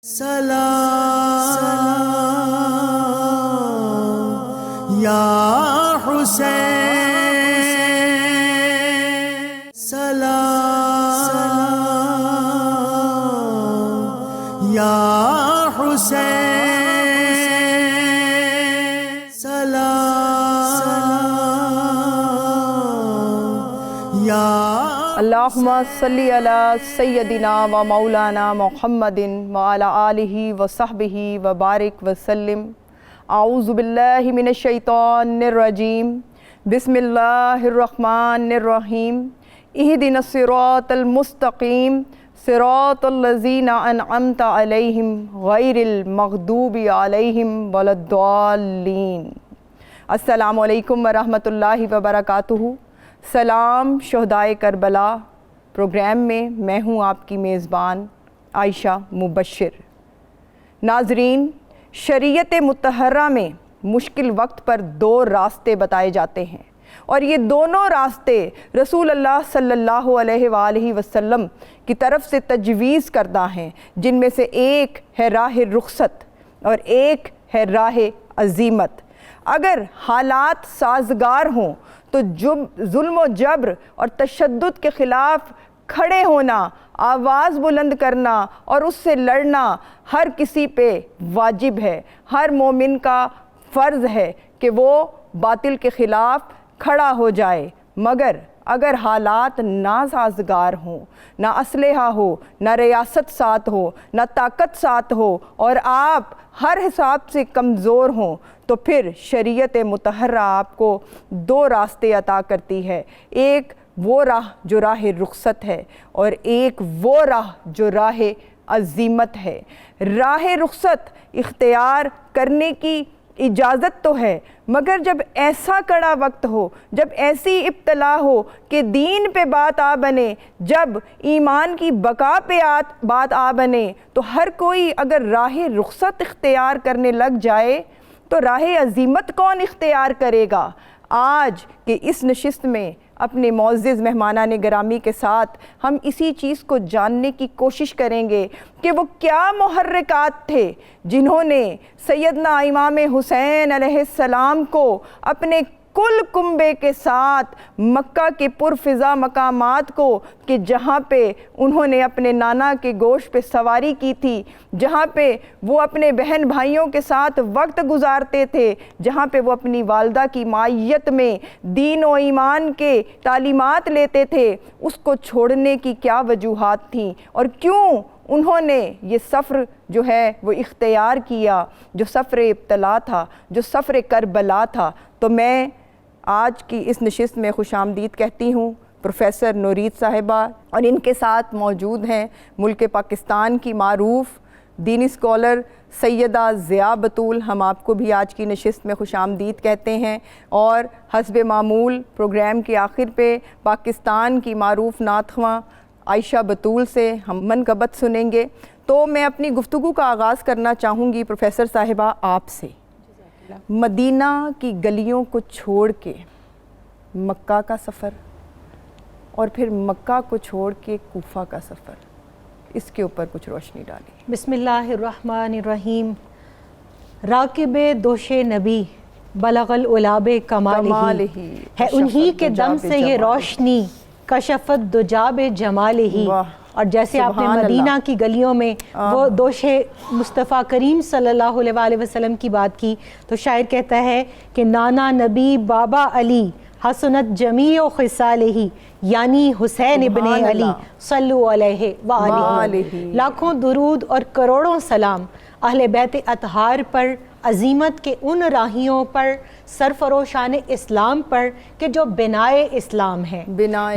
سلام یا حسین، سلام یا حسین، سلام یا اللہم صلی علی سیدنا و مولانا محمد وعلی آلہ وصحبہ وبارک وسلم۔ اعوذ باللہ من الشیطان الرجیم، بسم اللہ الرحمن الرحیم۔ اہدنا الصراط المستقیم، صراط الذین انعمت علیہم غیر المغضوب علیہم ولا الضالین۔ السلام علیکم ورحمۃ اللہ وبرکاتہ۔ سلام شہدائے کربلا پروگرام میں میں ہوں آپ کی میزبان عائشہ مبشر۔ ناظرین، شریعت مطہرہ میں مشکل وقت پر دو راستے بتائے جاتے ہیں، اور یہ دونوں راستے رسول اللہ صلی اللہ علیہ وآلہ وسلم کی طرف سے تجویز کردہ ہیں، جن میں سے ایک ہے راہ رخصت اور ایک ہے راہ عزیمت۔ اگر حالات سازگار ہوں تو ظلم و جبر اور تشدد کے خلاف کھڑے ہونا، آواز بلند کرنا اور اس سے لڑنا ہر کسی پہ واجب ہے۔ ہر مومن کا فرض ہے کہ وہ باطل کے خلاف کھڑا ہو جائے، مگر اگر حالات ناسازگار ہوں، نہ اسلحہ ہو، نہ ریاست ساتھ ہو، نہ طاقت ساتھ ہو، اور آپ ہر حساب سے کمزور ہوں، تو پھر شریعت مطہرہ آپ کو دو راستے عطا کرتی ہے۔ ایک وہ راہ جو راہ رخصت ہے، اور ایک وہ راہ جو راہ عزیمت ہے۔ راہ رخصت اختیار کرنے کی اجازت تو ہے، مگر جب ایسا کڑا وقت ہو، جب ایسی ابتلا ہو کہ دین پہ بات آ بنے، جب ایمان کی بقا پہ بات آ بنے، تو ہر کوئی اگر راہ رخصت اختیار کرنے لگ جائے تو راہ عزیمت کون اختیار کرے گا؟ آج کے اس نشست میں اپنے معزز مہمانان گرامی کے ساتھ ہم اسی چیز کو جاننے کی کوشش کریں گے کہ وہ کیا محرکات تھے جنہوں نے سیدنا امام حسین علیہ السلام کو اپنے کل کنبے کے ساتھ مکہ کے پرفضا مقامات کو، کہ جہاں پہ انہوں نے اپنے نانا کے گوشت پہ سواری کی تھی، جہاں پہ وہ اپنے بہن بھائیوں کے ساتھ وقت گزارتے تھے، جہاں پہ وہ اپنی والدہ کی معیت میں دین و ایمان کے تعلیمات لیتے تھے، اس کو چھوڑنے کی کیا وجوہات تھیں، اور کیوں انہوں نے یہ سفر جو ہے وہ اختیار کیا، جو سفر ابتلا تھا، جو سفر کربلا تھا۔ تو میں آج کی اس نشست میں خوش آمدید کہتی ہوں پروفیسر نورید صاحبہ، اور ان کے ساتھ موجود ہیں ملک پاکستان کی معروف دینی اسکالر سیدہ ضیاء بطول۔ ہم آپ کو بھی آج کی نشست میں خوش آمدید کہتے ہیں، اور حسب معمول پروگرام کے آخر پہ پاکستان کی معروف نعت خواں عائشہ بطول سے ہم منقبت سنیں گے۔ تو میں اپنی گفتگو کا آغاز کرنا چاہوں گی پروفیسر صاحبہ آپ سے۔ مدینہ کی گلیوں کو چھوڑ کے مکہ کا سفر، اور پھر مکہ کو چھوڑ کے کوفہ کا سفر، اس کے اوپر کچھ روشنی ڈالی۔ بسم اللہ الرحمن الرحیم۔ راکب دوش نبی بلغ العلا کمالہ، ہے انہی کے دم سے یہ روشنی کشفت دجاب جمالہ۔ اور جیسے آپ نے مدینہ کی گلیوں میں وہ دوش مصطفیٰ کریم صلی اللہ علیہ وآلہ وسلم کی بات کی، تو شاعر کہتا ہے کہ نانا نبی بابا علی حسنت جمیع خصالہ، یعنی حسین ابن علی صلو علیہ وآلہ۔ لاکھوں درود اور کروڑوں سلام اہل بیت اطہار پر، عظیمت کے ان راہیوں پر، سرفروشان اسلام پر کہ جو بنائے اسلام ہیں،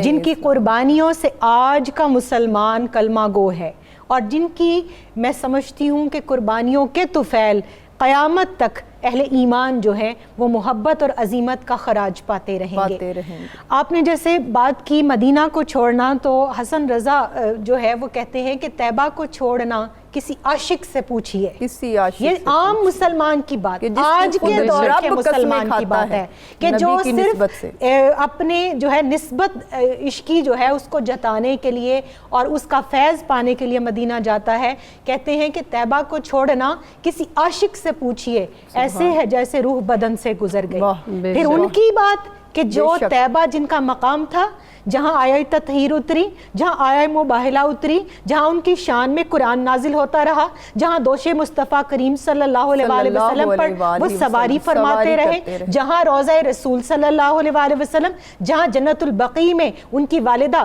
جن کی قربانیوں سے آج کا مسلمان کلمہ گو ہے، اور جن کی میں سمجھتی ہوں کہ قربانیوں کے طفیل قیامت تک اہل ایمان جو ہیں وہ محبت اور عظیمت کا خراج پاتے رہیں گے۔ آپ نے جیسے بات کی مدینہ کو چھوڑنا، تو حسن رضا جو ہے وہ کہتے ہیں کہ طیبہ کو چھوڑنا کسی عاشق سے پوچھئے. کسی عاشق یہ عام مسلمان کی بات، آج کے دور کے مسلمان کی بات ہے کہ جو صرف اپنے جو ہے نسبت عشقی جو ہے اس کو جتانے کے لیے اور اس کا فیض پانے کے لیے مدینہ جاتا ہے. کہتے ہیں کہ طیبہ کو چھوڑنا کسی عاشق سے پوچھئے، ایسے ہے جیسے روح بدن سے گزر گئی. پھر ان کی بات کہ جو طیبہ جن کا مقام تھا، جہاں آیا تطہیر اتری، جہاں آیا مباہلہ اتری، جہاں ان کی شان میں قرآن نازل ہوتا رہا، جہاں دوش مصطفیٰ کریم صلی اللہ علیہ وآلہ وسلم پر وہ سواری فرماتے رہے، جہاں روضہ رسول صلی اللہ علیہ وآلہ وسلم، جہاں جنت البقیع میں ان کی والدہ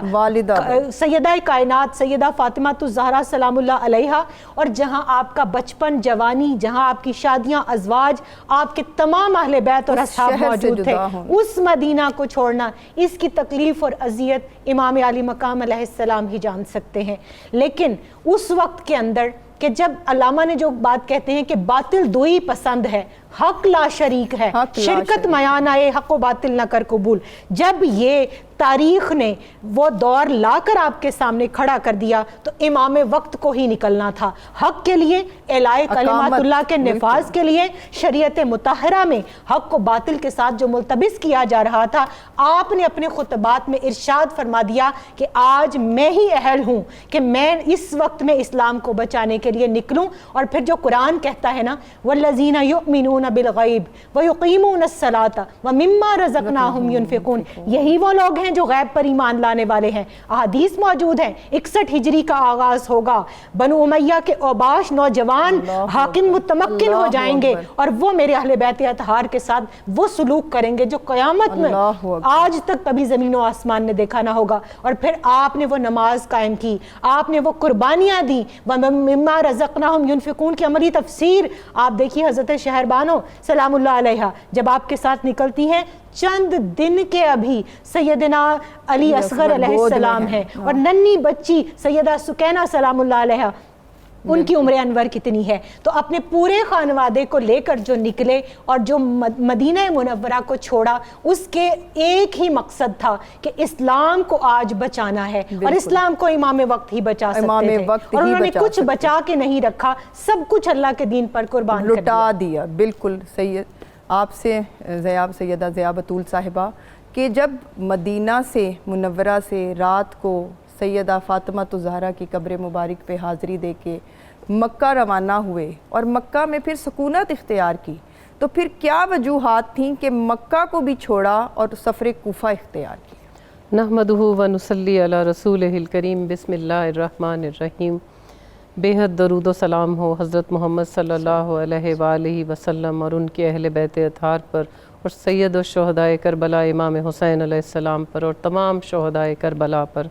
سیدہ کائنات سیدہ فاطمہ الزہرا سلام اللہ علیہا، اور جہاں آپ کا بچپن، جوانی، جہاں آپ کی شادیاں، ازواج، آپ کے تمام اہل بیت اور اصحاب موجود تھے، اس مدینہ کو چھوڑنا، اس کی تکلیف اور اذیت امام علی مقام علیہ السلام ہی جان سکتے ہیں. لیکن اس وقت کے اندر کہ جب علامہ نے جو بات کہتے ہیں کہ باطل دوئی پسند ہے، حق لا شریک ہے، شرکت میان آئے حق و باطل نہ کر قبول، جب یہ تاریخ نے وہ دور لا کر آپ کے سامنے کھڑا کر دیا تو امام وقت کو ہی نکلنا تھا، حق کے لیے، اعلاء کلمات اللہ کے نفاذ کے لیے، شریعت مطہرہ میں حق و باطل کے ساتھ جو ملتبس کیا جا رہا تھا. آپ نے اپنے خطبات میں ارشاد فرما دیا کہ آج میں ہی اہل ہوں کہ میں اس وقت میں اسلام کو بچانے کے لیے نکلوں. اور پھر جو قرآن کہتا ہے نا وَالَّذِينَ يُؤْمِنُونَ بِالْغَيْبِ وَيُقِيمُونَ الصَّلَاةَ وَمِمَّا رَزَقْنَاهُمْ يُنْفِقُونَ، یہی وہ لوگ ہیں جو غیب پر ایمان لانے والے ہیں. احادیث موجود ہیں، 61 ہجری کا آغاز ہوگا، بنو امیہ کے اوباش نوجوان حاکم متمکن ہو جائیں گے اور وہ میرے اہل بیت اطہار کے ساتھ وہ سلوک کریں گے جو قیامت میں آج تک کبھی زمین و آسمان نے دیکھا نہ ہوگا. اور پھر آپ نے وہ نماز قائم کی، آپ نے وہ قربانیاں دی، وَمِمَّا رَزَقْنَاهُمْ يُنْفِقُونَ کی عملی تفسیر آپ دیکھیے. حضرت شہربانو سلام اللہ علیہ جب آپ کے ساتھ نکلتی ہیں، چند دن کے ابھی سیدنا علی اصغر علیہ السلام ہیں اور ننھی بچی سیدہ سکینہ سلام اللہ علیہ، ان کی عمر انور کتنی ہے. تو اپنے پورے خانوادے کو لے کر جو نکلے اور جو مدینہ منورہ کو چھوڑا، اس کے ایک ہی مقصد تھا کہ اسلام کو آج بچانا ہے، اور اسلام کو امام وقت ہی بچا سکتے تھے، اور انہوں نے کچھ بچا کے نہیں رکھا، سب کچھ اللہ کے دین پر قربان لٹا دیا. بالکل سید آپ سے سیدہ ضیاء بطول صاحبہ کہ جب مدینہ سے منورہ سے رات کو سیدہ فاطمہ الزہرا کی قبر مبارک پہ حاضری دے کے مکہ روانہ ہوئے اور مکہ میں پھر سکونت اختیار کی، تو پھر کیا وجوہات تھیں کہ مکہ کو بھی چھوڑا اور سفر کوفہ اختیار کیا؟ نحمدہ ونصلی علی رسولہ الکریم. بسم اللہ الرحمن الرحیم. بے حد درود و سلام ہو حضرت محمد صلی اللہ علیہ وآلہ وسلم اور ان کے اہل بیت اطہار پر، اور سید الشہداء کربلا امام حسین علیہ السلام پر، اور تمام شہداء کربلا پر.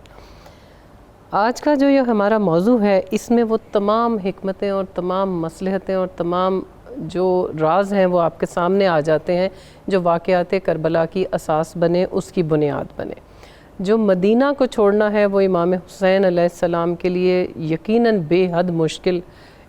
آج کا جو یہ ہمارا موضوع ہے، اس میں وہ تمام حکمتیں اور تمام مصلحتیں اور تمام جو راز ہیں وہ آپ کے سامنے آ جاتے ہیں جو واقعات کربلا کی اساس بنے، اس کی بنیاد بنے. جو مدینہ کو چھوڑنا ہے وہ امام حسین علیہ السلام کے لیے یقیناً بے حد مشکل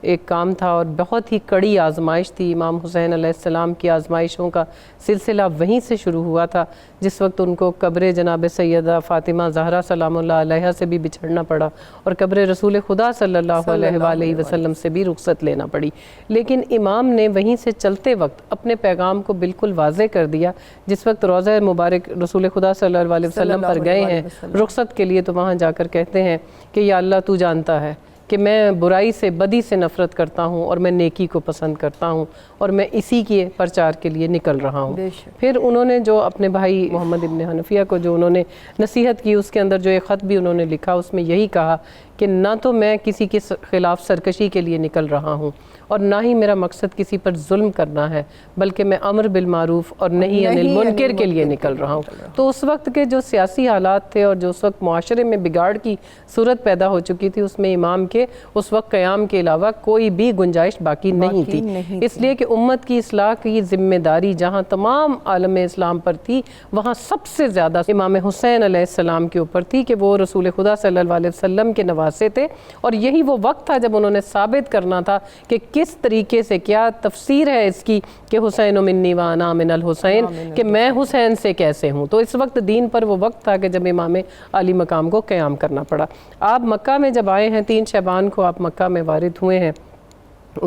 ایک کام تھا اور بہت ہی کڑی آزمائش تھی. امام حسین علیہ السلام کی آزمائشوں کا سلسلہ وہیں سے شروع ہوا تھا جس وقت ان کو قبر جناب سیدہ فاطمہ زہرا سلام اللہ علیہ سے بھی بچھڑنا پڑا اور قبر رسول خدا صلی اللہ علیہ وآلہ وسلم سے بھی رخصت لینا پڑی. لیکن امام نے وہیں سے چلتے وقت اپنے پیغام کو بالکل واضح کر دیا. جس وقت روضہ مبارک رسول خدا صلی اللہ علیہ وسلم پر گئے ہیں رخصت کے لیے، تو وہاں جا کر کہتے ہیں کہ یا اللہ تو جانتا ہے کہ میں برائی سے، بدی سے نفرت کرتا ہوں اور میں نیکی کو پسند کرتا ہوں اور میں اسی کے پرچار کے لیے نکل رہا ہوں. پھر انہوں نے جو اپنے بھائی محمد ابن حنفیہ کو جو انہوں نے نصیحت کی، اس کے اندر جو ایک خط بھی انہوں نے لکھا، اس میں یہی کہا کہ نہ تو میں کسی کے خلاف سرکشی کے لیے نکل رہا ہوں اور نہ ہی میرا مقصد کسی پر ظلم کرنا ہے، بلکہ میں امر بالمعروف اور نہی عن المنکر کے لیے نکل رہا ہوں. تو اس وقت کے جو سیاسی حالات تھے اور جو اس وقت معاشرے میں بگاڑ کی صورت پیدا ہو چکی تھی، اس میں امام کے اس وقت قیام کے علاوہ کوئی بھی گنجائش باقی نہیں تھی. اس لیے کہ امت کی اصلاح کی ذمہ داری جہاں تمام عالم اسلام پر تھی، وہاں سب سے زیادہ امام حسین علیہ السلام کے اوپر تھی کہ وہ رسول خدا صلی اللہ علیہ وسلم کے نواسے تھے. اور یہی وہ وقت تھا جب انہوں نے ثابت کرنا تھا کہ کس طریقے سے، کیا تفسیر ہے اس کی کہ حسین منی وانا من الحسین، کہ میں حسین سے کیسے ہوں. تو اس وقت دین پر وہ وقت تھا کہ جب امام علی مقام کو قیام کرنا پڑا. آپ مکہ میں جب آئے ہیں 3 شعبہ شعبان کو آپ مکہ میں وارد ہوئے ہیں،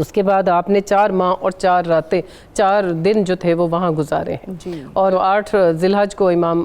اس کے بعد آپ نے 4 ماہ اور 4 راتیں 4 دن جو تھے وہ وہاں گزارے ہیں جی، اور 8 ذی الحج کو امام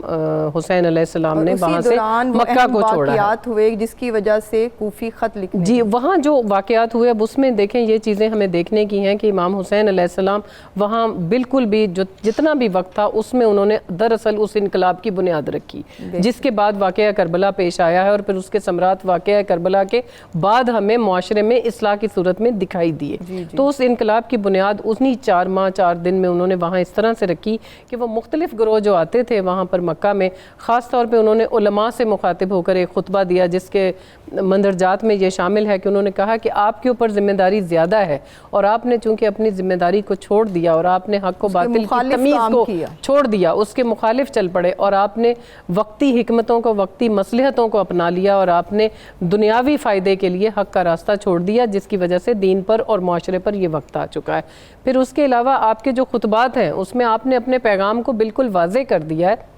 حسین علیہ السلام نے وہاں سے مکہ کو چھوڑا ہے۔ واقعات ہوئے جس کی وجہ سے کوفی خط لکھنے جی وہاں جو واقعات ہوئے اب اس میں دیکھیں یہ چیزیں ہمیں دیکھنے کی ہیں کہ امام حسین علیہ السلام وہاں بالکل بھی جتنا بھی وقت تھا اس میں انہوں نے دراصل اس انقلاب کی بنیاد رکھی جس کے بعد واقعہ کربلا پیش آیا ہے، اور پھر اس کے ثمرات واقعہ کربلا کے بعد ہمیں معاشرے میں اصلاح کی صورت میں دکھائی دیے۔ تو اس انقلاب کی بنیاد انہی 4 ماہ 4 دن میں انہوں نے وہاں اس طرح سے رکھی کہ وہ مختلف گروہ جو آتے تھے وہاں پر مکہ میں، خاص طور پہ انہوں نے علماء سے مخاطب ہو کر ایک خطبہ دیا جس کے مندرجات میں یہ شامل ہے کہ انہوں نے کہا کہ آپ کے اوپر ذمہ داری زیادہ ہے، اور آپ نے چونکہ اپنی ذمہ داری کو چھوڑ دیا اور آپ نے حق و باطل کی تمیز کو چھوڑ دیا، اس کے مخالف چل پڑے، اور آپ نے وقتی حکمتوں کو وقتی مصلحتوں کو اپنا لیا، اور آپ نے دنیاوی فائدے کے لیے حق کا راستہ چھوڑ دیا، جس کی وجہ سے دین پر اور معاشرے پر یہ وقت آ چکا ہے۔ پھر اس کے علاوہ آپ کے جو خطبات ہیں اس میں آپ نے اپنے پیغام کو بالکل واضح کر دیا ہے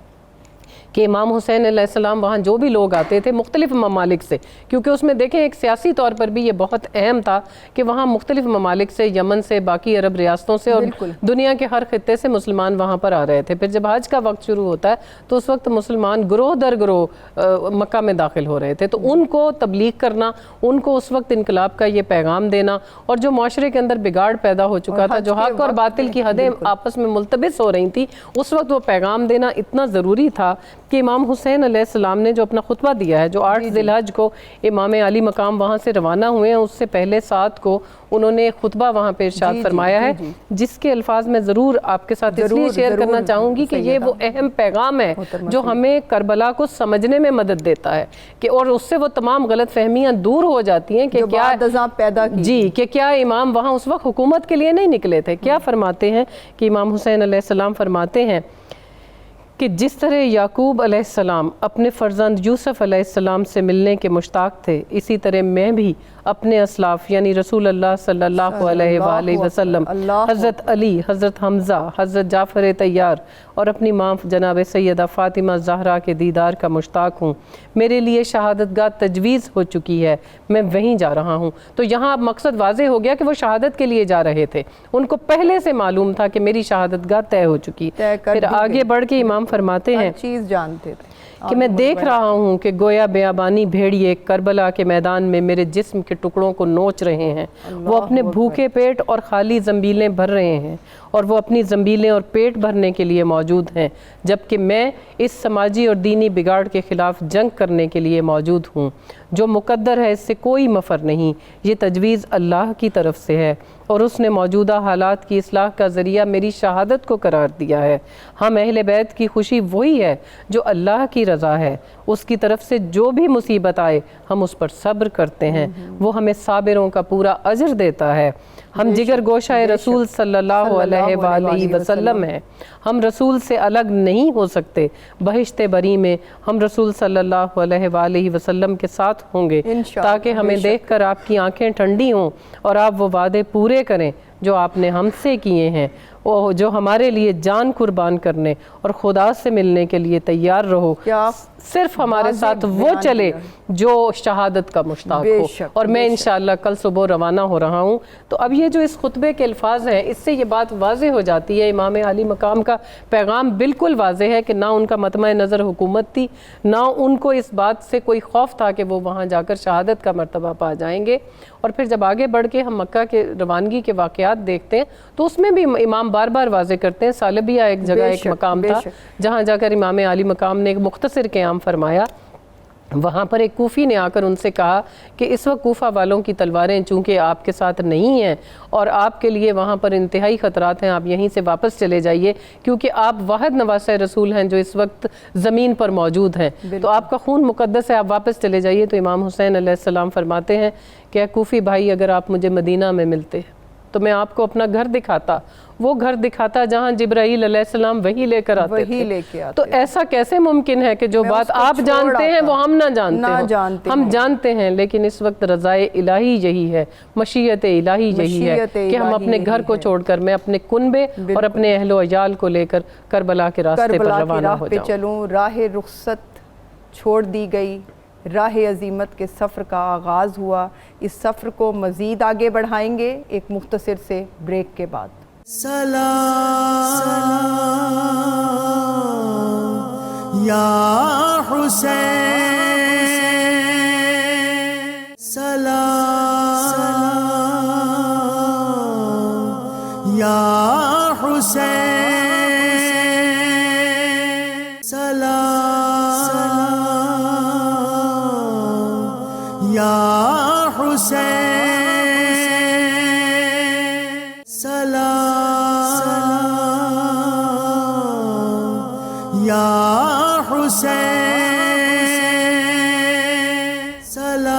کہ امام حسین علیہ السلام وہاں جو بھی لوگ آتے تھے مختلف ممالک سے، کیونکہ اس میں دیکھیں ایک سیاسی طور پر بھی یہ بہت اہم تھا کہ وہاں مختلف ممالک سے، یمن سے، باقی عرب ریاستوں سے اور دنیا کے ہر خطے سے مسلمان وہاں پر آ رہے تھے۔ پھر جب حج کا وقت شروع ہوتا ہے تو اس وقت مسلمان گروہ در گروہ مکہ میں داخل ہو رہے تھے، تو ان کو تبلیغ کرنا، ان کو اس وقت انقلاب کا یہ پیغام دینا، اور جو معاشرے کے اندر بگاڑ پیدا ہو چکا تھا، جو حق اور باطل کی حدیں آپس میں ملتبس ہو رہی تھیں، اس وقت وہ پیغام دینا اتنا ضروری تھا کہ امام حسین علیہ السلام نے جو اپنا خطبہ دیا ہے، جو 8 ذی الحج کو امام علی مقام وہاں سے روانہ ہوئے ہیں، اس سے پہلے 7 کو انہوں نے خطبہ وہاں پہ ارشاد فرمایا ہے، جس کے الفاظ میں ضرور آپ کے ساتھ اس لیے شیئر کرنا چاہوں گی کہ یہ وہ اہم پیغام ہے جو ہمیں کربلا کو سمجھنے میں مدد دیتا ہے، کہ اور اس سے وہ تمام غلط فہمیاں دور ہو جاتی ہیں کہ کیا پیدا کی جی کہ کیا امام وہاں اس وقت حکومت کے لیے نہیں نکلے تھے۔ کیا فرماتے ہیں کہ امام حسین علیہ السلام فرماتے ہیں کہ جس طرح یعقوب علیہ السلام اپنے فرزند یوسف علیہ السلام سے ملنے کے مشتاق تھے، اسی طرح میں بھی اپنے اسلاف یعنی رسول اللہ صلی اللہ علیہ وآلہ وسلم، حضرت علی، حضرت حمزہ، حضرت جعفر طیار اور اپنی ماں جناب سیدہ فاطمہ زہرا کے دیدار کا مشتاق ہوں۔ میرے لیے شہادت گاہ تجویز ہو چکی ہے، میں وہیں جا رہا ہوں۔ تو یہاں اب مقصد واضح ہو گیا کہ وہ شہادت کے لیے جا رہے تھے، ان کو پہلے سے معلوم تھا کہ میری شہادت گاہ طے ہو چکی۔ پھر آگے بڑھ کے امام فرماتے ہیں چیز جانتے تھے کہ میں دیکھ رہا ہوں کہ گویا بیابانی بھیڑیے کربلا کے میدان میں میرے جسم کے ٹکڑوں کو نوچ رہے ہیں، وہ اپنے بھوکے پیٹ اور خالی زنبیلیں بھر رہے ہیں، اور وہ اپنی زنبیلیں اور پیٹ بھرنے کے لیے موجود ہیں، جبکہ میں اس سماجی اور دینی بگاڑ کے خلاف جنگ کرنے کے لیے موجود ہوں۔ جو مقدر ہے اس سے کوئی مفر نہیں، یہ تجویز اللہ کی طرف سے ہے، اور اس نے موجودہ حالات کی اصلاح کا ذریعہ میری شہادت کو قرار دیا ہے۔ ہم اہل بیت کی خوشی وہی ہے جو اللہ کی رضا ہے، اس کی طرف سے جو بھی مصیبت آئے ہم اس پر صبر کرتے ہیں، وہ ہمیں صابروں کا پورا اجر دیتا ہے۔ ہم جگر گوشہ رسول صلی اللہ علیہ وآلہ وسلم ہیں، ہم رسول سے الگ نہیں ہو سکتے۔ بہشت بری میں ہم رسول صلی اللہ علیہ وآلہ وسلم کے ساتھ ہوں گے، تاکہ ہمیں دیکھ کر آپ کی آنکھیں ٹھنڈی ہوں اور آپ وہ وعدے پورے کریں جو آپ نے ہم سے کیے ہیں، جو ہمارے لیے جان قربان کرنے اور خدا سے ملنے کے لیے تیار رہو۔ صرف ہمارے ساتھ وہ چلے جو شہادت کا مشتاق ہو، اور میں انشاءاللہ کل صبح روانہ ہو رہا ہوں۔ تو اب یہ جو اس خطبے کے الفاظ ہیں، اس سے یہ بات واضح ہو جاتی ہے، امام علی مقام کا پیغام بالکل واضح ہے کہ نہ ان کا مطمع نظر حکومت تھی، نہ ان کو اس بات سے کوئی خوف تھا کہ وہ وہاں جا کر شہادت کا مرتبہ پا جائیں گے۔ اور پھر جب آگے بڑھ کے ہم مکہ کے روانگی کے واقعات دیکھتے ہیں تو اس میں بھی امام بار بار واضح کرتے ہیں۔ سالبیہ ایک جگہ ایک مقام تھا جہاں جا کر امام علی مقام نے ایک مختصر قیام فرمایا۔ وہاں پر ایک کوفی نے آ کر ان سے کہا کہ اس وقت کوفہ والوں کی تلواریں چونکہ آپ کے ساتھ نہیں ہیں اور آپ کے لیے وہاں پر انتہائی خطرات ہیں، آپ یہیں سے واپس چلے جائیے، کیونکہ آپ واحد نواسہ رسول ہیں جو اس وقت زمین پر موجود ہیں، تو آپ کا خون مقدس ہے، آپ واپس چلے جائیے۔ تو امام حسین علیہ السلام فرماتے ہیں کہ اے کوفی بھائی، اگر آپ مجھے مدینہ میں ملتے تو میں آپ کو اپنا گھر دکھاتا، وہ گھر دکھاتا جہاں جبرائیل علیہ السلام وہی لے کر آتے تھے۔ تو ایسا کیسے ممکن ہے کہ جو بات آپ جانتے ہیں وہ ہم نہ جانتے ہیں؟ ہم جانتے ہیں، لیکن اس وقت رضائے الہی یہی ہے، مشیت الہی یہی ہے کہ ہم اپنے گھر کو چھوڑ کر، میں اپنے کنبے اور اپنے اہل و عیال کو لے کر کربلا کے راستے پر روانہ ہو جاؤں۔ چلوں، راہ رخصت چھوڑ دی گئی، راہ عظیمت کے سفر کا آغاز ہوا۔ اس سفر کو مزید آگے بڑھائیں گے ایک مختصر سے بریک کے بعد۔ سلام یا حسین، سلام یا حسین، سلام یا حسین، سلام یا حسین، سلام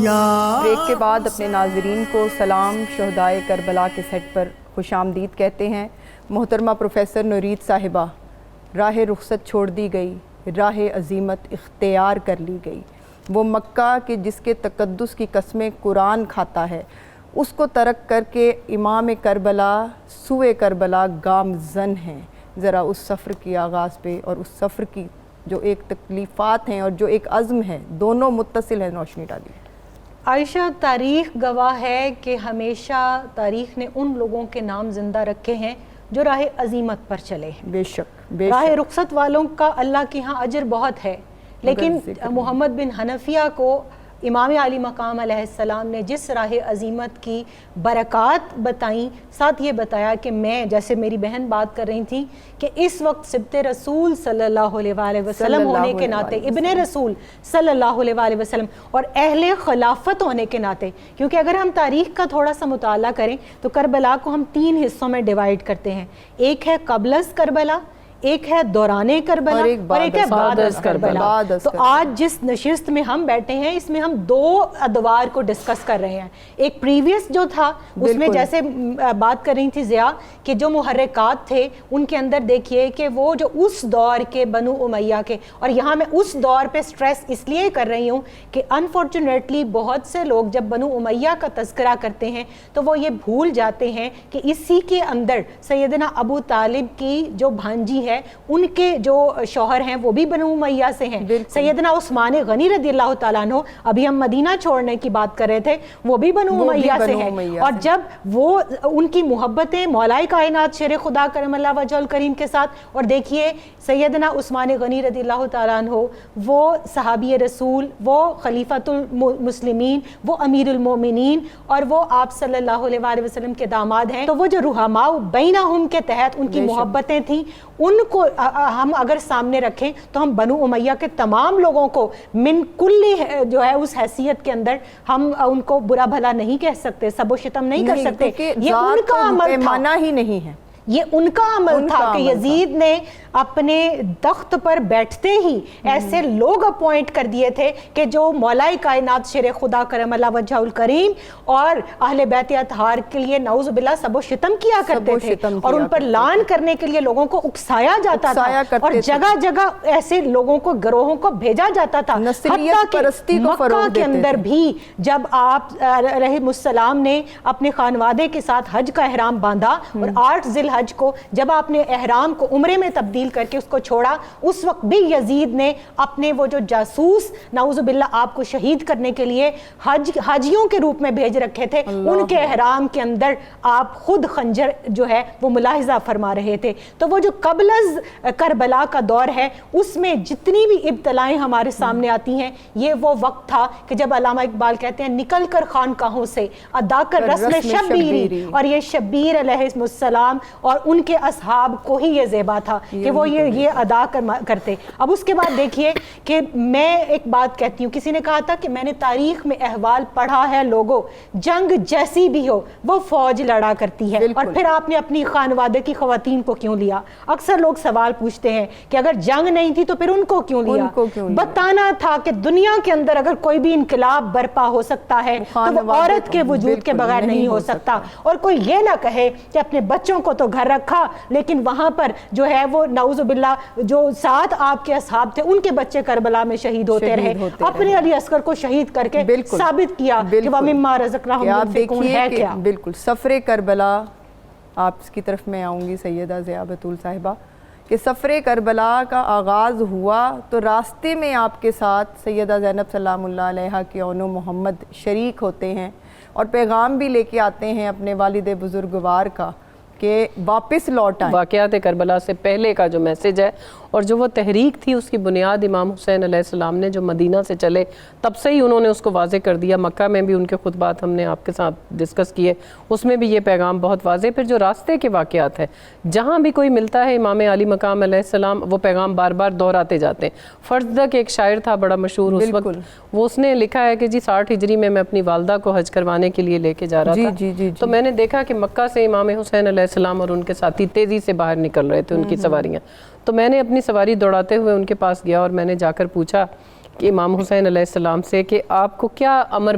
یا۔ بریک کے بعد اپنے ناظرین کو سلام شہدائے کربلا کے سیٹ پر خوش آمدید کہتے ہیں۔ محترمہ پروفیسر نورید صاحبہ، راہ رخصت چھوڑ دی گئی، راہ عظیمت اختیار کر لی گئی۔ وہ مکہ کہ جس کے تقدس کی قسمیں قرآن کھاتا ہے، اس کو ترک کر کے امام کربلا سوئے کربلا گامزن ہیں۔ ذرا اس سفر کی آغاز پہ اور اس سفر کی جو ایک تکلیفات ہیں اور جو ایک عزم ہے، دونوں متصل ہیں، روشنی ڈالی۔ عائشہ، تاریخ گواہ ہے کہ ہمیشہ تاریخ نے ان لوگوں کے نام زندہ رکھے ہیں جو راہ عظیمت پر چلے ہیں۔ بے شک راہ رخصت والوں کا اللہ کے ہاں اجر بہت ہے، لیکن محمد بن حنفیہ کو امام علی مقام علیہ السلام نے جس راہ عظیمت کی برکات بتائیں، ساتھ یہ بتایا کہ میں، جیسے میری بہن بات کر رہی تھی کہ اس وقت سبت رسول صلی اللہ علیہ وآلہ وسلم ہونے کے ناطے، ابن رسول صلی اللہ علیہ وآلہ وسلم اور اہل خلافت ہونے کے ناطے، کیونکہ اگر ہم تاریخ کا تھوڑا سا مطالعہ کریں تو کربلا کو ہم 3 حصوں میں ڈیوائیڈ کرتے ہیں۔ ایک ہے قبل از کربلا، ایک ہے دوران کربلا اور ایک ہے بعد از کربلا۔ تو آج جس نشست میں ہم بیٹھے ہیں اس میں ہم 2 ادوار کو ڈسکس کر رہے ہیں۔ ایک پریویس جو تھا اس میں جیسے بات کر رہی تھی ضیاء کہ جو محرکات تھے ان کے اندر دیکھیے کہ وہ جو اس دور کے بنو امیہ کے، اور یہاں میں اس دور پہ سٹریس اس لیے کر رہی ہوں کہ انفارچونیٹلی بہت سے لوگ جب بنو امیہ کا تذکرہ کرتے ہیں تو وہ یہ بھول جاتے ہیں کہ اسی کے اندر سیدنا ابو طالب کی جو بھانجی ہے ان کے جو شوہر ہیں وہ بھی بنو امیہ سے ہیں۔ سیدنا عثمان غنی رضی اللہ تعالیٰ عنہ، ابھی ہم مدینہ چھوڑنے کی بات کر رہے تھے، وہ بھی بنو امیہ سے ہیں۔ اور جب وہ ان کی محبتیں مولا کائنات شیر خدا کرم اللہ وجہ الکریم کے ساتھ، اور دیکھیے سیدنا عثمان غنی رضی اللہ تعالیٰ عنہ وہ صحابی رسول، وہ خلیفۃ المسلمین، وہ امیر المومنین اور وہ آپ صلی اللہ علیہ وآلہ وسلم کے داماد ہیں۔ تو وہ جو رحماء بینہم کے تحت ان کی محبتیں تھیں، ان کو ہم اگر سامنے رکھیں تو ہم بنو امیہ کے تمام لوگوں کو من کلی جو ہے اس حیثیت کے اندر ہم ان کو برا بھلا نہیں کہہ سکتے، سب و شتم نہیں کر سکتے۔ یہ ان کا عمل تھا، ہی نہیں ہے، یہ ان کا عمل تھا کہ یزید نے اپنے تخت پر بیٹھتے ہی ایسے لوگ اپوائنٹ کر دیے تھے کہ جو مولا کائنات شیر خدا کرم اللہ وجہ الکریم اور اہل بیت اطہار کے لیے نعوذ باللہ سب و شتم کیا کرتے تھے اور ان پر لعن کرنے کے لیے لوگوں کو اکسایا جاتا تھا اور جگہ جگہ ایسے لوگوں کو، گروہوں کو بھیجا جاتا تھا۔ حتیٰ کہ مکہ کے اندر بھی جب آپ علیہ السلام نے اپنے خانوادے کے ساتھ حج کا احرام باندھا اور 8 ذی الحج کو جب آپ نے احرام کو عمرے میں تبدیل کر کے اس کو چھوڑا، اس وقت بھی یزید نے اپنے وہ جو جاسوس نعوذ باللہ آپ کو شہید کرنے کے لیے حاجیوں کے روپ میں بھیج رکھے تھے، ان کے احرام کے اندر آپ خود خنجر جو ہے وہ ملاحظہ فرما رہے تھے۔ تو وہ جو قبل از کربلا کا دور ہے اس میں جتنی بھی ابتلائیں ہمارے سامنے آتی ہیں، یہ وہ وقت تھا کہ جب علامہ اقبال کہتے ہیں نکل کر خانقاہوں سے ادا کر رسم شبیری، اور یہ شبیر علیہ السلام اور ان کے اصحاب کو ہی یہ زیبا تھا کہ وہ یہ ادا کرتے۔ اب اس کے بعد دیکھیے کہ میں ایک بات کہتی ہوں، کسی نے کہا تھا کہ میں نے تاریخ میں احوال پڑھا ہے لوگوں، جنگ جیسی بھی ہو وہ فوج لڑا کرتی ہے، اور پھر آپ نے اپنی خانوادے کی خواتین کو کیوں لیا؟ اکثر لوگ سوال پوچھتے ہیں کہ اگر جنگ نہیں تھی تو پھر ان کو کیوں لیا؟ بتانا تھا کہ دنیا کے اندر اگر کوئی بھی انقلاب برپا ہو سکتا ہے تو وہ عورت کے وجود کے بغیر نہیں ہو سکتا، اور کوئی یہ نہ کہے کہ اپنے بچوں کو تو گھر رکھا لیکن وہاں پر جو ہے وہ نعوذ باللہ جو ساتھ آپ کے اصحاب تھے ان کے بچے کربلا میں شہید ہوتے رہے، اپنے علی اصغر کو شہید کر کے ثابت کیا کہ وَمِمَّا رَزَقْنَاهُمْ يُنْفِقُونَ ہے کیا۔ بالکل سفر کربلا، آپ اس کی طرف میں آؤں گی سیدہ ضیاء بطول صاحبہ، کہ کہ سفر کربلا کا آغاز ہوا تو راستے میں آپ کے ساتھ سیدہ زینب سلام اللہ علیہا کے اون و محمد شریک ہوتے ہیں اور پیغام بھی لے کے آتے ہیں اپنے والد بزرگوار کا کہ واپس لوٹ آئیں۔ واقعات کربلا سے پہلے کا جو میسیج ہے اور جو وہ تحریک تھی اس کی بنیاد امام حسین علیہ السلام نے جو مدینہ سے چلے تب سے ہی انہوں نے اس کو واضح کر دیا۔ مکہ میں بھی ان کے خطبات ہم نے آپ کے ساتھ ڈسکس کیے، اس میں بھی یہ پیغام بہت واضح۔ پھر جو راستے کے واقعات ہیں جہاں بھی کوئی ملتا ہے امام علی مقام علیہ السلام وہ پیغام بار بار دہراتے جاتے ہیں۔ فرزدق ایک شاعر تھا بڑا مشہور اس وقت، وہ اس نے لکھا ہے کہ جی 60 ہجری میں اپنی والدہ کو حج کروانے کے لیے لے کے جا رہا تھا، تو میں نے دیکھا کہ مکہ سے امام حسین علیہ السلام اور ان کے ساتھی تیزی سے باہر نکل رہے تھے ان کی سواریاں، تو میں نے اپنی سواری دوڑاتے ہوئے ان کے پاس گیا اور میں نے جا کر پوچھا کہ امام حسین علیہ السلام سے کہ آپ کو کیا امر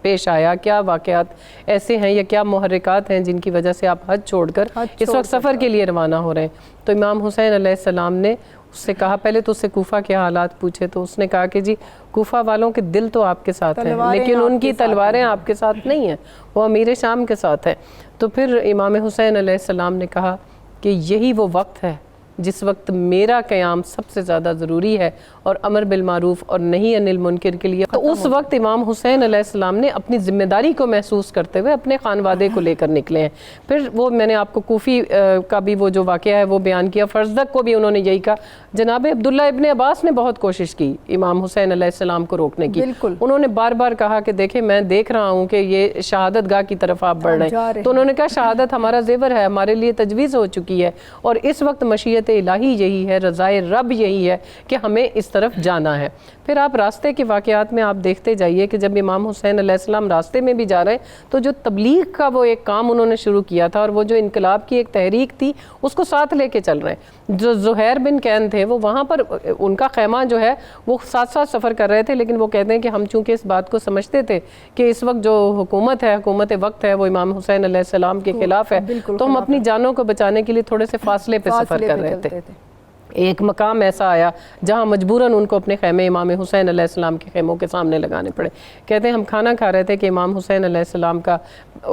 پیش آیا، کیا واقعات ایسے ہیں یا کیا محرکات ہیں جن کی وجہ سے آپ حج چھوڑ کر اس وقت سفر کے لیے روانہ ہو رہے ہیں؟ تو امام حسین علیہ السلام نے اس سے کہا، پہلے تو اس سے کوفہ کے حالات پوچھے تو اس نے کہا کہ جی کوفہ والوں کے دل تو آپ کے ساتھ ہیں لیکن ان کی تلواریں آپ کے ساتھ نہیں ہیں، وہ امیر شام کے ساتھ ہیں۔ تو پھر امام حسین علیہ السلام نے کہا کہ یہی وہ وقت ہے جس وقت میرا قیام سب سے زیادہ ضروری ہے اور امر بالمعروف اور نہیں عن المنکر کے لیے۔ تو اس وقت امام حسین علیہ السلام نے اپنی ذمہ داری کو محسوس کرتے ہوئے اپنے خانوادے کو لے کر نکلے ہیں۔ پھر وہ میں نے آپ کو کوفی کا بھی وہ جو واقعہ ہے وہ بیان کیا، فرزدق کو بھی انہوں نے یہی کہا۔ جناب عبداللہ ابن عباس نے بہت کوشش کی امام حسین علیہ السلام کو روکنے کی، انہوں نے بار بار کہا کہ دیکھیں میں دیکھ رہا ہوں کہ یہ شہادت گاہ کی طرف آپ بڑھ رہے ہیں، تو انہوں نے کہا شہادت ہمارا زیور ہے، ہمارے لیے تجویز ہو چکی ہے اور اس وقت مشیت الہی یہی ہے، رضائے رب یہی ہے کہ ہمیں اس طرف جانا ہے۔ پھر آپ راستے کے واقعات میں آپ دیکھتے جائیے کہ جب امام حسین علیہ السلام راستے میں بھی جا رہے ہیں تو جو تبلیغ کا وہ ایک کام انہوں نے شروع کیا تھا اور وہ جو انقلاب کی ایک تحریک تھی اس کو ساتھ لے کے چل رہے ہیں۔ جو زہیر بن کین تھے وہ وہاں پر ان کا خیمہ جو ہے وہ ساتھ ساتھ سفر کر رہے تھے، لیکن وہ کہتے ہیں کہ ہم چونکہ اس بات کو سمجھتے تھے کہ اس وقت جو حکومت ہے، حکومت وقت ہے، وہ امام حسین علیہ السلام کے خلاف ہے، تو ہم اپنی جانوں کو بچانے کے لیے تھوڑے سے فاصلے پہ سفر کر رہے تھے۔ ایک مقام ایسا آیا جہاں مجبوراً ان کو اپنے خیمے امام حسین علیہ السلام کے خیموں کے سامنے لگانے پڑے۔ کہتے ہیں ہم کھانا کھا رہے تھے کہ امام حسین علیہ السلام کا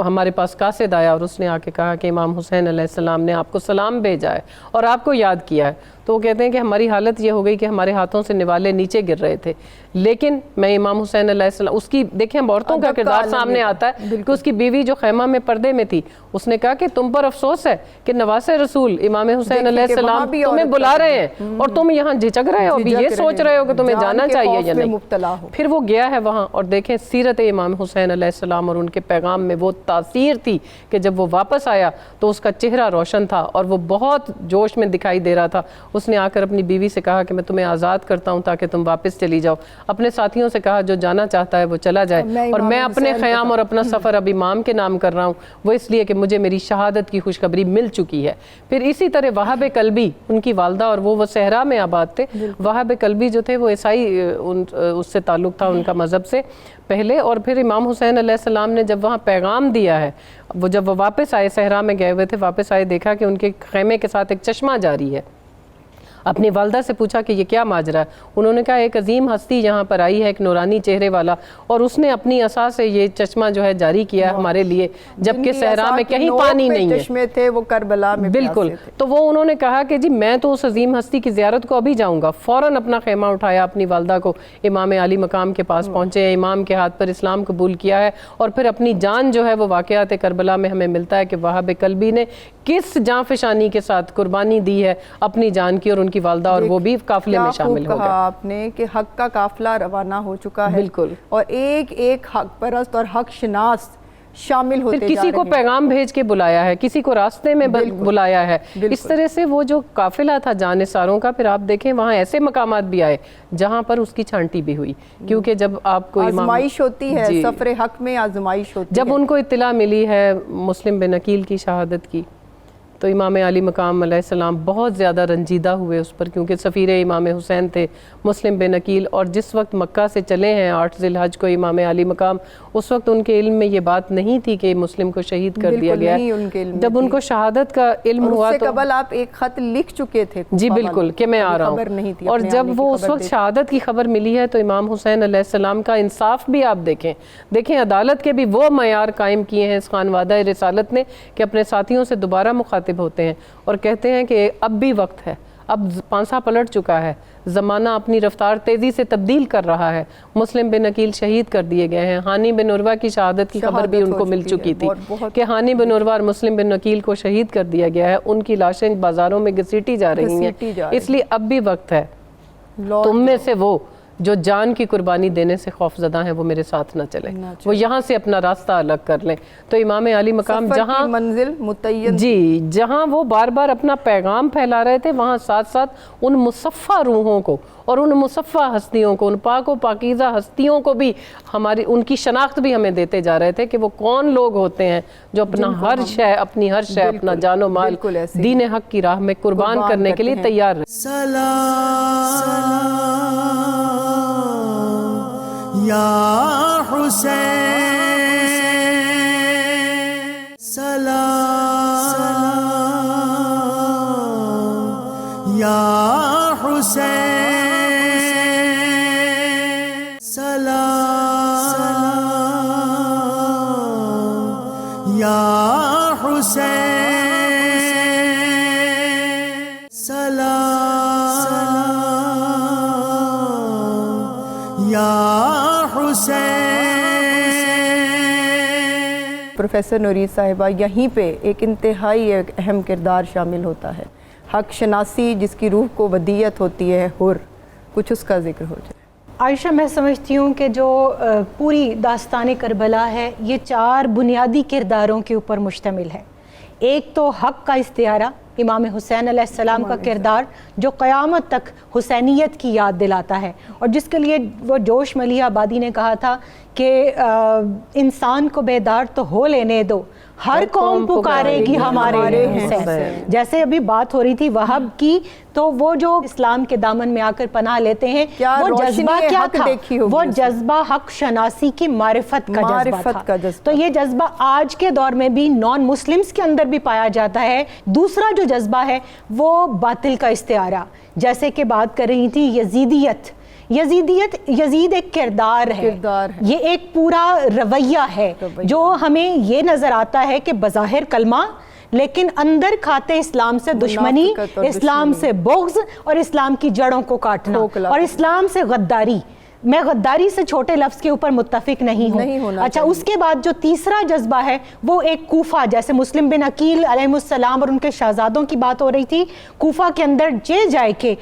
ہمارے پاس قاصد آیا اور اس نے آ کے کہا کہ امام حسین علیہ السلام نے آپ کو سلام بھیجا ہے اور آپ کو یاد کیا ہے۔ تو وہ کہتے ہیں کہ ہماری حالت یہ ہو گئی کہ ہمارے ہاتھوں سے نوالے نیچے گر رہے تھے، لیکن میں امام حسین علیہ السلام، اس کی دیکھیں عورتوں کا کردار سامنے آتا ہے کہ اس کی بیوی جو خیمہ میں پردے میں تھی اس نے کہا کہ تم پر افسوس ہے کہ نواس رسول امام حسین علیہ السلام تمہیں بلا رہے ہیں اور تم یہاں جھجک رہے ہو، ابھی یہ سوچ رہے ہو کہ تمہیں جانا چاہیے یا نہیں۔ پھر وہ گیا ہے وہاں اور دیکھیں سیرت امام حسین علیہ السلام اور ان کے پیغام میں وہ تاثیر تھی کہ جب وہ واپس آیا تو اس کا چہرہ روشن تھا اور وہ بہت جوش میں دکھائی دے رہا تھا۔ اس نے آ کر اپنی بیوی سے کہا کہ میں تمہیں آزاد کرتا ہوں تاکہ تم واپس چلی جاؤ۔ اپنے ساتھیوں سے کہا جو جانا چاہتا ہے وہ چلا جائے، اور میں اپنے خیام اور اپنا سفر اب امام کے نام کر رہا ہوں، وہ اس لیے کہ مجھے میری شہادت کی خوشخبری مل چکی ہے۔ پھر اسی طرح وہاب کلبی، ان کی والدہ اور وہ صحرا میں آباد تھے، وہاب کلبی جو تھے وہ عیسائی اس سے تعلق تھا ان کا مذہب سے پہلے، اور پھر امام حسین علیہ السلام نے جب وہاں پیغام دیا ہے، وہ جب وہ واپس آئے صحرا میں گئے ہوئے تھے، واپس آئے دیکھا کہ ان کے خیمے کے ساتھ ایک چشمہ جاری ہے۔ اپنی والدہ سے پوچھا کہ یہ کیا ماجرا ہے؟ انہوں نے کہا ایک عظیم ہستی یہاں پر آئی ہے، ایک نورانی چہرے والا، اور اس نے اپنی عصا سے یہ چشمہ جو ہے جاری کیا ہے ہمارے لیے، جبکہ صحرا میں کہیں پانی نہیں ہے۔ چشمے تھے وہ کربلا میں بالکل، تو وہ انہوں نے کہا کہ جی میں تو اس عظیم ہستی کی زیارت کو ابھی جاؤں گا۔ فوراً اپنا خیمہ اٹھایا، اپنی والدہ کو امام علی مقام کے پاس پہنچے ہیں، امام کے ہاتھ پر اسلام قبول کیا ہے، اور پھر اپنی جان جو ہے وہ واقعات کربلا میں ہمیں ملتا ہے کہ وہاب کلبی نے کس جاں فشانی کے ساتھ قربانی دی ہے اپنی جان کی، اور ان کی والدہ اور وہ بھی قافلے میں شامل ہو گئے۔ کہا آپ نے کہ حق کا قافلہ روانہ ہو چکا ہے، بالکل، اور ایک ایک حق پرست اور حق شناس شامل ہوتے جا رہے ہیں۔ کسی کو پیغام بھیج کے بلایا ہے، کسی کو راستے میں بلایا ہے، اس طرح سے وہ جو قافلہ تھا جانثاروں کا، پھر آپ دیکھیں وہاں ایسے مقامات بھی آئے جہاں پر اس کی چھانٹی بھی ہوئی، کیونکہ جب آپ کو آزمائش ہوتی ہے، سفر حق میں آزمائش ہوتی ہے۔ جب ان کو اطلاع ملی ہے مسلم بن عقیل کی شہادت کی تو امام علی مقام علیہ السلام بہت زیادہ رنجیدہ ہوئے اس پر، کیونکہ سفیر امام حسین تھے مسلم بن عقیل، اور جس وقت مکہ سے چلے ہیں 8 ذی الحج کو امام علی مقام، اس وقت ان کے علم میں یہ بات نہیں تھی کہ مسلم کو شہید کر دیا گیا ہے۔ جب ان کو شہادت کا علم ہوا تو اس سے قبل آپ ایک خط لکھ چکے تھے، جی بالکل، کہ میں آ رہا ہوں، اور جب وہ اس وقت شہادت کی خبر ملی ہے تو امام حسین علیہ السلام کا انصاف بھی آپ دیکھیں عدالت کے بھی وہ معیار قائم کیے ہیں اس خانوادہ رسالت نے کہ اپنے ساتھیوں سے دوبارہ مخاطب ہوتے ہیں اور کہتے ہیں کہ اب بھی وقت ہے، اب پانسا پلٹ چکا ہے، زمانہ اپنی رفتار تیزی سے تبدیل کر رہا ہے. مسلم بن عقیل شہید کر دیے گئے ہیں. ہانی بن عروہ کی شہادت کی خبر بھی ان کو مل چکی تھی کہ ہانی بن عروہ اور مسلم بن عقیل کو شہید کر دیا گیا ہے. ان کی لاشیں بازاروں میں گھسیٹی جا رہی ہیں. اس لیے اب بھی وقت ہے تم میں سے وہ جو جان کی قربانی دینے سے خوف زدہ ہیں وہ میرے ساتھ نہ چلیں، وہ یہاں سے اپنا راستہ الگ کر لیں. تو امام علی مقام جہاں منزل متعین جہاں وہ بار بار اپنا پیغام پھیلا رہے تھے، وہاں ساتھ ساتھ ان مصفہ روحوں کو اور ان مصفہ ہستیوں کو، ان پاک و پاکیزہ ہستیوں کو بھی ان کی شناخت بھی ہمیں دیتے جا رہے تھے کہ وہ کون لوگ ہوتے ہیں جو اپنا اپنی ہر شے اپنا جان و مال دین حق کی راہ میں قربان کرنے کے لیے تیار رہے. یا حسین سلام، یا حسین سلام، یا حسین سلام، یا پروفیسر نورید صاحبہ، یہیں پہ ایک انتہائی اہم کردار شامل ہوتا ہے، حق شناسی جس کی روح کو ودیت ہوتی ہے، حر. کچھ اس کا ذکر ہو جائے. عائشہ، میں سمجھتی ہوں کہ جو پوری داستان کربلا ہے یہ 4 بنیادی کرداروں کے اوپر مشتمل ہے. ایک تو حق کا استعارہ، امام حسین علیہ السلام کا کردار جو قیامت تک حسینیت کی یاد دلاتا ہے، اور جس کے لیے وہ جوش ملیح آبادی نے کہا تھا کہ انسان کو بیدار تو ہو لینے دو، ہر قوم پکارے گی ہمارے حسین. جیسے ابھی بات ہو رہی تھی وہاب کی، تو وہ جو اسلام کے دامن میں آ کر پناہ لیتے ہیں وہ جذبہ کیا تھا؟ وہ جذبہ حق شناسی کی معرفت کا جذبہ تھا. تو یہ جذبہ آج کے دور میں بھی نان مسلمز کے اندر بھی پایا جاتا ہے. دوسرا جو جذبہ ہے وہ باطل کا استعارہ، جیسے کہ بات کر رہی تھی یزید ایک کردار ہے، یہ ایک پورا رویہ ہے جو ہمیں یہ نظر آتا ہے کہ بظاہر کلمہ لیکن اندر کھاتے اسلام سے دشمنی، اسلام سے بغض اور اسلام کی جڑوں کو کاٹنا اور اسلام سے غداری. میں غداری سے چھوٹے لفظ کے اوپر متفق نہیں ہوں. اچھا، اس کے بعد جو تیسرا جذبہ ہے وہ ایک کوفہ، جیسے مسلم بن عقیل علیہ السلام اور ان کے شہزادوں کی بات ہو رہی تھی، کوفہ کے اندر جائے کہ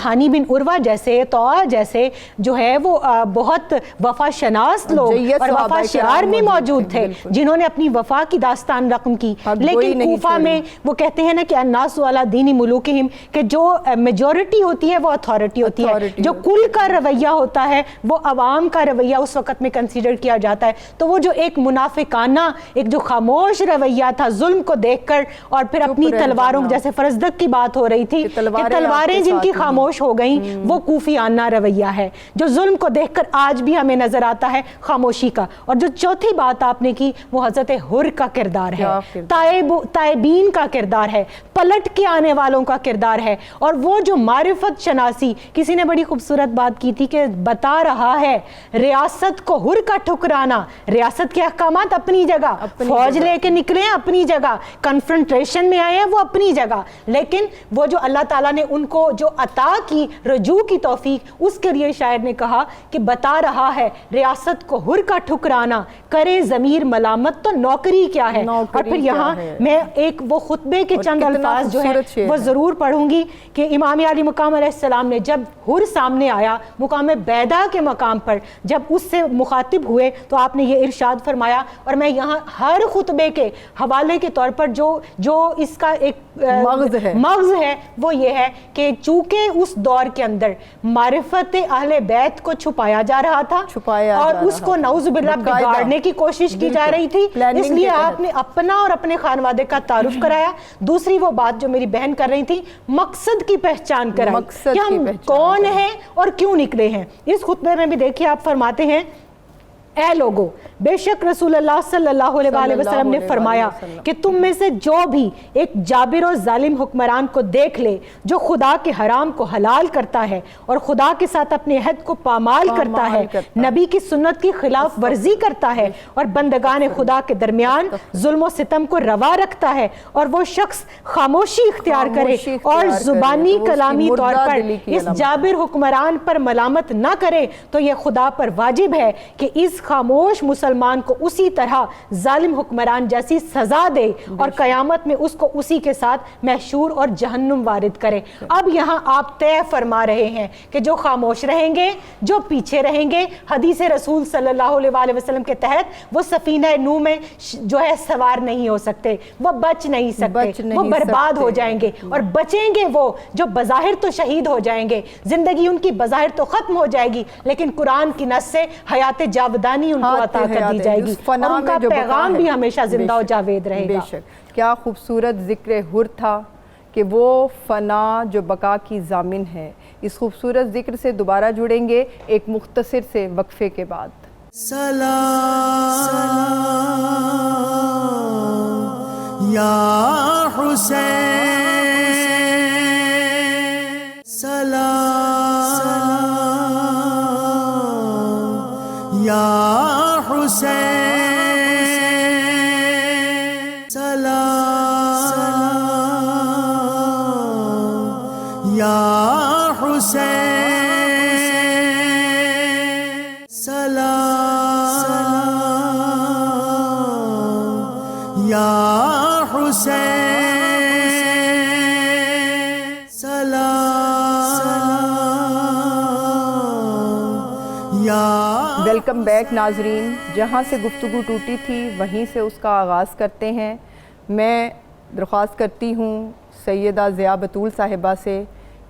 ہانی بن عروہ جیسے، طاع جیسے جو ہے وہ بہت وفا شناس لوگ اور وفا شعار بھی موجود تھے جنہوں نے اپنی وفا کی داستان رقم کی. لیکن کوفہ میں وہ کہتے ہیں نا کہ الناس علی دین ملوکہم، کہ جو میجورٹی ہوتی ہے وہ اتھارٹی ہوتی ہے، جو کل کا رویہ ہوتا ہے وہ عوام کا رویہ اس وقت میں کنسیڈر کیا جاتا ہے. تو وہ جو ایک منافقانہ، ایک جو خاموش رویہ تھا ظلم کو دیکھ کر اور پھر اپنی تلواروں، جیسے فرزدق کی بات ہو رہی تھی کہ تلواریں جن کی خاموش ہو گئیں، وہ کوفیانہ رویہ ہے جو ظلم کو دیکھ کر آج بھی ہمیں نظر آتا ہے خاموشی کا. اور جو چوتھی بات آپ نے کی وہ حضرت حر کا کردار ہے، تائبین کا کردار ہے، پلٹ کے آنے والوں کا کردار ہے. اور وہ جو معرفت شناسی، کسی نے بڑی خوبصورت بات کی تھی کہ بتا رہا ہے ریاست کو حر کا ٹھکرانا. ریاست کے احکامات اپنی جگہ، فوج لے کے نکلے ہیں اپنی جگہ، کنفرنٹریشن میں آئے ہیں وہ اپنی جگہ، لیکن وہ جو اللہ تعالیٰ نے ان کو جو عطا کی رجوع کی توفیق، اس کے لیے شاعر نے کہا کہ بتا رہا ہے ریاست کو حر کا ٹھکرانا، کرے ضمیر ملامت تو نوکری کیا ہے. اور پھر یہاں میں ایک وہ خطبے کے چند الفاظ جو ہے وہ ضرور پڑھوں گی کہ امام علی مقام علیہ السلام نے جب حر سامنے آیا مقام بیدا کے مقام پر، جب اس سے مخاطب ہوئے تو آپ نے یہ ارشاد فرمایا، اور میں یہاں ہر خطبے کے حوالے کے طور پر جو اس کا ایک مغز ہے وہ یہ ہے کہ چونکہ اس دور کے اندر معرفت اہل بیت کو چھپایا جا رہا تھا اور اس کو نعوذ باللہ بگاڑنے کی کوشش کی جا رہی تھی، اس لیے آپ نے اپنا اور اپنے خانوادے کا تعارف کرایا. دوسری وہ بات جو میری بہن کر رہی تھی، مقصد کی پہچان کرائی کہ ہم کون ہیں اور کیوں نکلے ہیں. اس خطبے میں بھی دیکھیے آپ فرماتے ہیں اے لوگو بے شک رسول اللہ صلی اللہ علیہ وسلم نے فرمایا کہ تم میں سے جو بھی ایک جابر و ظالم حکمران کو دیکھ لے جو خدا کے حرام کو حلال کرتا ہے اور خدا کے ساتھ اپنے عہد کو پامال کرتا ہے، نبی کی سنت کی خلاف ورزی کرتا ہے اور بندگان خدا کے درمیان ظلم و ستم کو روا رکھتا ہے، اور وہ شخص خاموشی اختیار کرے اور زبانی کلامی طور پر اس جابر حکمران پر ملامت نہ کرے، تو یہ خدا پر واجب ہے کہ اس خاموش مسلمان کو اسی طرح ظالم حکمران جیسی سزا دے اور قیامت میں اس کو اسی کے ساتھ محشور اور جہنم وارد کرے۔ اب یہاں آپ طے فرما رہے ہیں کہ جو خاموش رہیں گے، جو پیچھے رہیں گے، حدیث رسول صلی اللہ علیہ وسلم کے تحت وہ سفینہ نوح میں جو ہے سوار نہیں ہو سکتے، وہ بچ نہیں سکتے، وہ برباد ہو جائیں گے، اور بچیں گے وہ جو بظاہر تو شہید ہو جائیں گے، زندگی ان کی بظاہر تو ختم ہو جائے گی لیکن قرآن کی نص سے حیات جاودانی ان کو عطا کر دی جائے گی، اور ان کا پیغام بھی ہمیشہ زندہ و جاوید رہے گا۔ بے شک کیا خوبصورت ذکر حر تھا کہ وہ فنا جو بقا کی ضامن ہے۔ اس خوبصورت ذکر سے دوبارہ جڑیں گے ایک مختصر سے وقفے کے بعد۔ سلام یا حسین، سلام یا حسین، سلام یا حسین، سلام یا حسین، سلام یا۔ ویلکم بیک ناظرین، جہاں سے گفتگو ٹوٹی تھی وہیں سے اس کا آغاز کرتے ہیں۔ میں درخواست کرتی ہوں سیدہ ضیاء بطول صاحبہ سے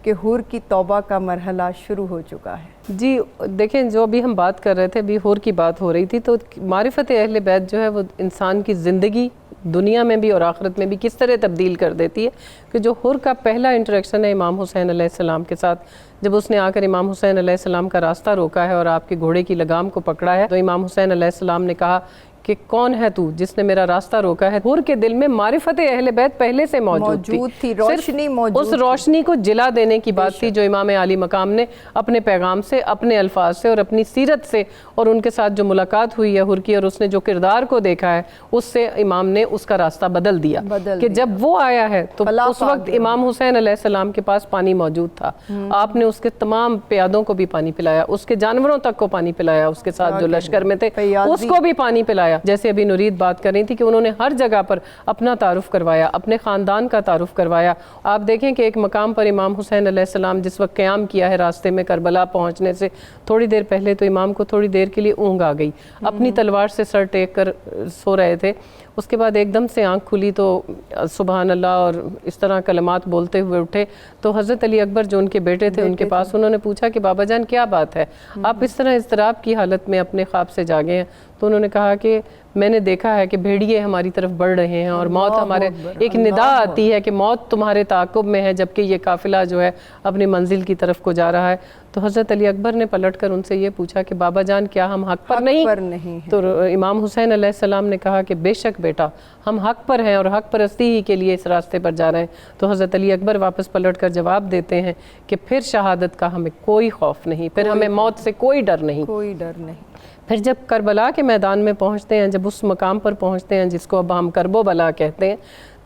کہ حور کی توبہ کا مرحلہ شروع ہو چکا ہے۔ جی دیکھیں، جو ابھی ہم بات کر رہے تھے، ابھی حور کی بات ہو رہی تھی، تو معرفت اہل بیت جو ہے وہ انسان کی زندگی دنیا میں بھی اور آخرت میں بھی کس طرح تبدیل کر دیتی ہے، کہ جو حور کا پہلا انٹریکشن ہے امام حسین علیہ السلام کے ساتھ، جب اس نے آ کر امام حسین علیہ السلام کا راستہ روکا ہے اور آپ کے گھوڑے کی لگام کو پکڑا ہے، تو امام حسین علیہ السلام نے کہا کہ کون ہے تو جس نے میرا راستہ روکا ہے۔ حور کے دل میں معرفت اہل بیت پہلے سے موجود تھی، روشنی موجود، اس روشنی کو جلا دینے کی بات تھی جو امام علی مقام نے اپنے پیغام سے، اپنے الفاظ سے اور اپنی سیرت سے اور ان کے ساتھ جو ملاقات ہوئی ہے حور کی، اور اس نے جو کردار کو دیکھا ہے، اس سے امام نے اس کا راستہ بدل دیا کہ جب وہ آیا ہے تو اس وقت امام حسین علیہ السلام کے پاس پانی موجود تھا، آپ نے اس کے تمام پیادوں کو بھی پانی پلایا، اس کے جانوروں تک کو پانی پلایا، اس کے ساتھ جو لشکر میں تھے اس کو بھی پانی پلایا۔ جیسے ابھی نورید بات کر رہی تھی کہ انہوں نے ہر جگہ پر اپنا تعارف کروایا، اپنے خاندان کا تعارف کروایا۔ آپ دیکھیں کہ ایک مقام پر امام حسین علیہ السلام جس وقت قیام کیا ہے راستے میں کربلا پہنچنے سے تھوڑی دیر پہلے، تو امام کو تھوڑی دیر کے لیے اونگ آ گئی، اپنی تلوار سے سر ٹیک کر سو رہے تھے، اس کے بعد ایک دم سے آنکھ کھلی تو سبحان اللہ اور اس طرح کلمات بولتے ہوئے اٹھے، تو حضرت علی اکبر جو ان کے بیٹے تھے ان کے پاس، انہوں نے پوچھا کہ بابا جان کیا بات ہے، آپ اس طرح اضطراب کی حالت میں اپنے خواب سے جاگے ہیں؟ تو انہوں نے کہا کہ میں نے دیکھا ہے کہ بھیڑیے ہماری طرف بڑھ رہے ہیں اور موت ہمارے، ایک ندا آتی ہے کہ موت تمہارے تعاقب میں ہے، جبکہ یہ قافلہ جو ہے اپنی منزل کی طرف کو جا رہا ہے۔ تو حضرت علی اکبر نے پلٹ کر ان سے یہ پوچھا کہ بابا جان کیا ہم حق پر نہیں؟ تو امام حسین علیہ السلام نے کہا کہ بے شک بیٹا، ہم حق پر ہیں اور حق پرستی ہی کے لیے اس راستے پر جا رہے ہیں۔ تو حضرت علی اکبر واپس پلٹ کر جواب دیتے ہیں کہ پھر شہادت کا ہمیں کوئی خوف نہیں، پھر ہمیں موت سے کوئی ڈر نہیں، کوئی ڈر نہیں۔ پھر جب کربلا کے میدان میں پہنچتے ہیں، جب اس مقام پر پہنچتے ہیں جس کو اب ہم کرب و بلا کہتے ہیں،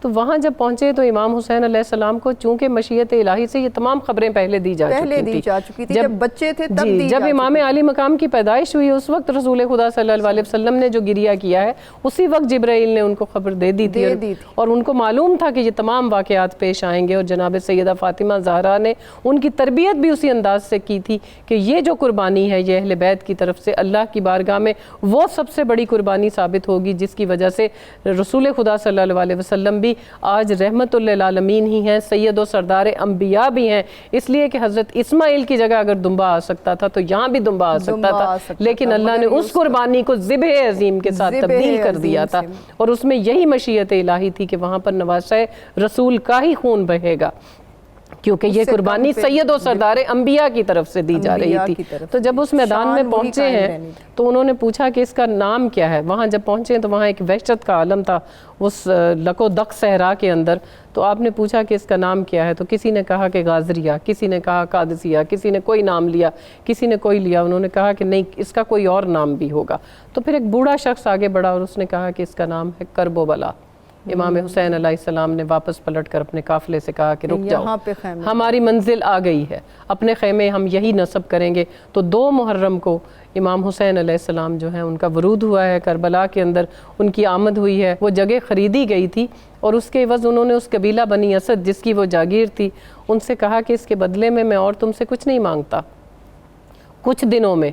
تو وہاں جب پہنچے تو امام حسین علیہ السلام کو چونکہ مشیت الہی سے یہ تمام خبریں پہلے دی جا چکی تھی، جب بچے تھے تب دی جب امام علی مقام کی پیدائش ہوئی اس وقت رسول خدا صلی اللہ علیہ وسلم نے جو گریہ کیا ہے اسی وقت جبرائیل نے ان کو خبر دے دی تھی، اور ان کو معلوم تھا کہ یہ تمام واقعات پیش آئیں گے، اور جناب سیدہ فاطمہ زہرا نے ان کی تربیت بھی اسی انداز سے کی تھی کہ یہ جو قربانی ہے یہ اہل بیت کی طرف سے اللہ کی بارگاہ میں وہ سب سے بڑی قربانی ثابت ہوگی جس کی وجہ سے رسول خدا صلی اللہ علیہ وسلم بھی آج رحمت للعالمین ہی ہیں، سید و سردار انبیاء بھی ہیں، اس لیے کہ حضرت اسماعیل کی جگہ اگر دمبا آ سکتا تھا تو یہاں بھی دمبا آ سکتا تھا، لیکن اللہ نے اس قربانی کو ذبح عظیم کے ساتھ تبدیل کر دیا تھا، اور اس میں یہی مشیت الہی تھی کہ وہاں پر نواسہ رسول کا ہی خون بہے گا۔ کیونکہ یہ قربانی سید و سردار انبیاء کی طرف سے دی جا رہی تھی. تو جب اس میدان میں پہنچے ہیں تو انہوں نے پوچھا کہ اس کا نام کیا ہے. وہاں جب پہنچے ہیں تو وہاں ایک وحشت کا عالم تھا اس لک و دق صحرا کے اندر. تو آپ نے پوچھا کہ اس کا نام کیا ہے, تو کسی نے کہا کہ غازریہ, کسی نے کہا قادسیہ, کسی نے کوئی نام لیا, کسی نے کوئی لیا. انہوں نے کہا کہ نہیں, اس کا کوئی اور نام بھی ہوگا. تو پھر ایک بوڑھا شخص آگے بڑھا اور اس نے کہا کہ اس کا نام ہے کرب و بلا. امام حسین علیہ السلام نے واپس پلٹ کر اپنے قافلے سے کہا کہ رک جاؤ, ہماری منزل آ گئی ہے, اپنے خیمے ہم یہی نصب کریں گے. تو 2 محرم کو امام حسین علیہ السلام جو ہیں ان کا ورود ہوا ہے کربلا کے اندر, ان کی آمد ہوئی ہے. وہ جگہ خریدی گئی تھی اور اس کے عوض انہوں نے اس قبیلہ بنی اسد جس کی وہ جاگیر تھی ان سے کہا کہ اس کے بدلے میں اور تم سے کچھ نہیں مانگتا, کچھ دنوں میں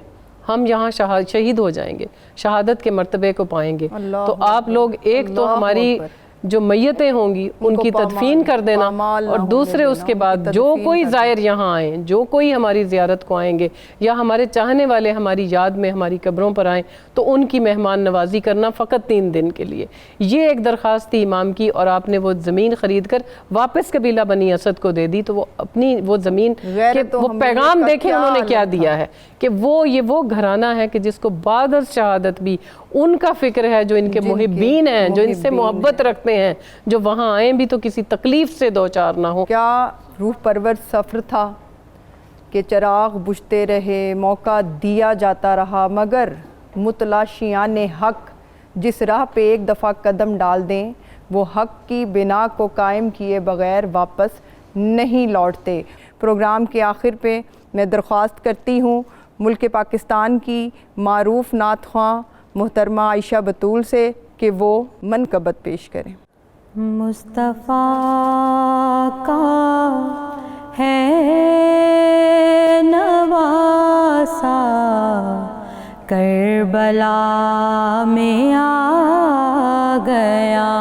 ہم یہاں شہید ہو جائیں گے, شہادت کے مرتبے کو پائیں گے. تو آپ لوگ ایک تو ہماری جو میتیں ہوں گی ان کی تدفین کر دینا, اور دوسرے اس کے بعد جو کوئی زائر یہاں آئیں, جو کوئی ہماری زیارت کو آئیں گے یا ہمارے چاہنے والے ہماری یاد میں ہماری قبروں پر آئیں تو ان کی مہمان نوازی کرنا فقط 3 دن کے لیے. یہ ایک درخواست تھی امام کی, اور آپ نے وہ زمین خرید کر واپس قبیلہ بنی اسد کو دے دی. تو وہ اپنی وہ زمین کے وہ پیغام دیکھیں انہوں نے کیا دیا ہے کہ وہ گھرانہ ہے کہ جس کو بعد از شہادت بھی ان کا فکر ہے, جو ان کے محبین ہیں, جو ان سے محبت رکھتے ہیں, جو وہاں آئیں بھی تو کسی تکلیف سے دوچار نہ ہو. کیا روح پرور سفر تھا کہ چراغ بجھتے رہے, موقع دیا جاتا رہا, مگر متلاشیان حق جس راہ پہ ایک دفعہ قدم ڈال دیں وہ حق کی بنا کو قائم کیے بغیر واپس نہیں لوٹتے. پروگرام کے آخر پہ میں درخواست کرتی ہوں ملک پاکستان کی معروف نعت خواں محترمہ عائشہ بطول سے کہ وہ منقبت پیش کریں. مصطفیٰ کا ہے نواسا کربلا میں آ گیا,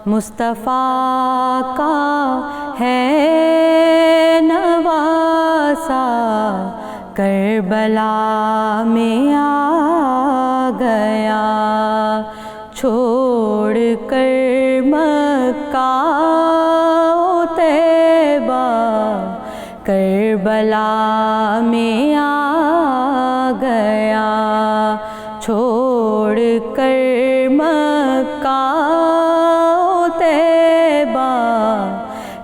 مصطفیٰ کا ہے نواسا کربلا میں آ گیا, چھوڑ کر مکہ و طیبہ کربلا میں آ گیا, چھوڑ کر مکہ و طیبہ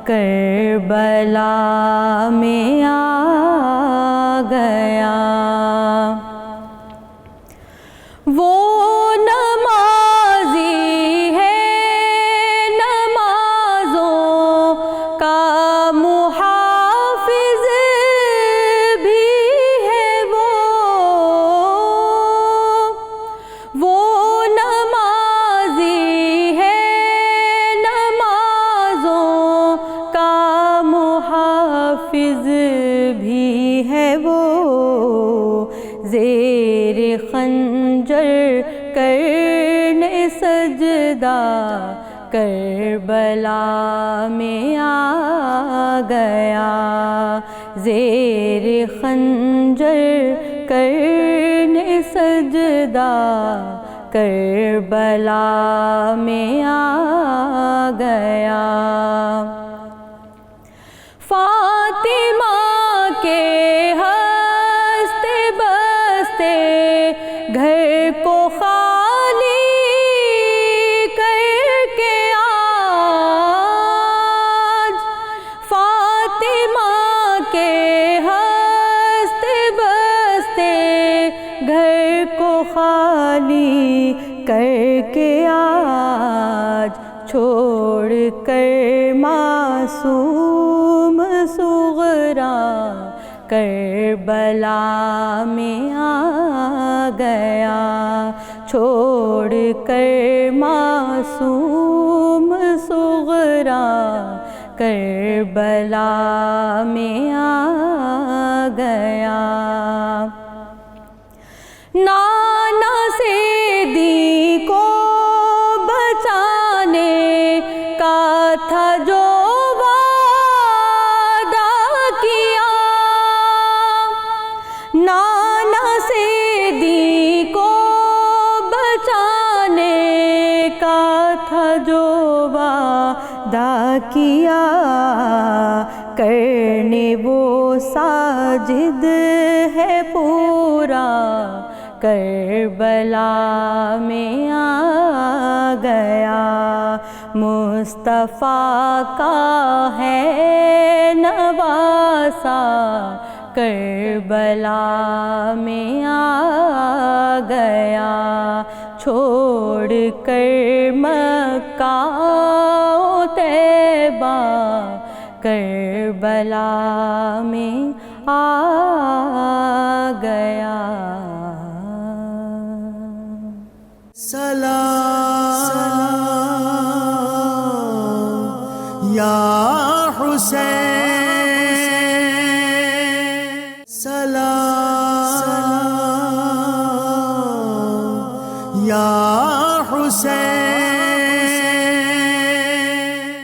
کربلا میں آ گیا. وہ کربلا میں آ گیا, زیر خنجر کرنے سجدہ کربلا میں آ گیا. فاطمہ کے ہنستے بستے گھر کو خالی کر کے آج چھوڑ کر معصوم صغرا کربلا میں آ گیا, چھوڑ کر معصوم صغرا کربلا میں آ گیا. نانا سیدی کو بچانے کا تھا جو وعدہ کیا, نانا سیدی کو بچانے کا تھا جو وعدہ ادا کیا، کرنے وہ ساجد ہے پورا، کربلا میں آ گیا، مصطفیٰ کا ہے نواسا، کربلا میں آ گیا، چھوڑ کر مکہ و طیبہ، کربلا میں آ گیا۔ سلام یا حسین، سلام یا حسین۔